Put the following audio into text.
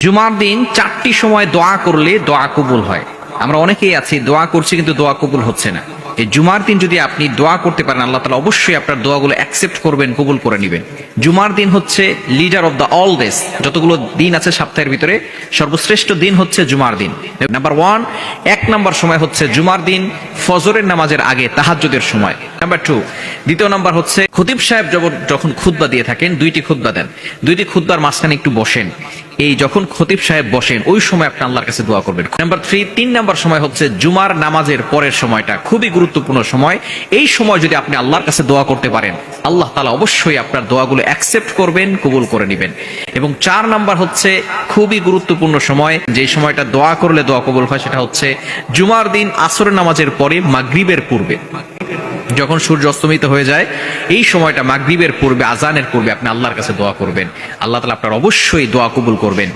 জুমার দিন 4টি সময় দোয়া করলে দোয়া কবুল হয়। আমরা অনেকেই আছি দোয়া করছি কিন্তু দোয়া কবুল হচ্ছে না। এই জুমার দিন যদি আপনি দোয়া করতে পারেন, আল্লাহ তাআলা অবশ্যই আপনার দোয়াগুলো অ্যাকসেপ্ট করবেন, কবুল করে নেবেন। জুমার দিন হচ্ছে leader of the all days, যতগুলো দিন আছে সপ্তাহের ভিতরে সর্বশ্রেষ্ঠ দিন হচ্ছে জুমার দিন। নাম্বার 1, 1 নাম্বার সময় হচ্ছে জুমার দিন ফজরের নামাজের আগে তাহাজ্জুদের সময়। নাম্বার 2, দ্বিতীয় নাম্বার হচ্ছে খতিব সাহেব যখন খুতবা দিয়ে থাকেন, 2টি খুতবা দেন, 2টি খুতবার মাঝখানে একটু বসেন। এই যখন খতিব সাহেব বসেন ওই সময় আপনি আল্লাহর কাছে দোয়া করবেন। নাম্বার 3 নাম্বার সময় হচ্ছে জুমার নামাজের পরের সময়টা, খুবই গুরুত্বপূর্ণ সময়। এই সময় যদি আপনি আল্লাহর কাছে দোয়া করতে পারেন, আল্লাহ তাআলা অবশ্যই আপনার দোয়াগুলো অ্যাকসেপ্ট করবেন, কবুল করে নেবেন। এবং 4 নাম্বার হচ্ছে খুবই গুরুত্বপূর্ণ সময়, যে সময়টা দোয়া করলে দোয়া কবুল হয়, সেটা হচ্ছে জুমার দিন আসরের নামাজের পরে মাগরিবের পূর্বে, যখন সূর্য অস্তমিত হয়ে যায় এই সময়টা মাগরিবের পূর্বে, আজানের পূর্বে আপনি আল্লাহর কাছে দোয়া করবেন। আল্লাহ তাআলা আপনার অবশ্যই দোয়া কবুল করবেন।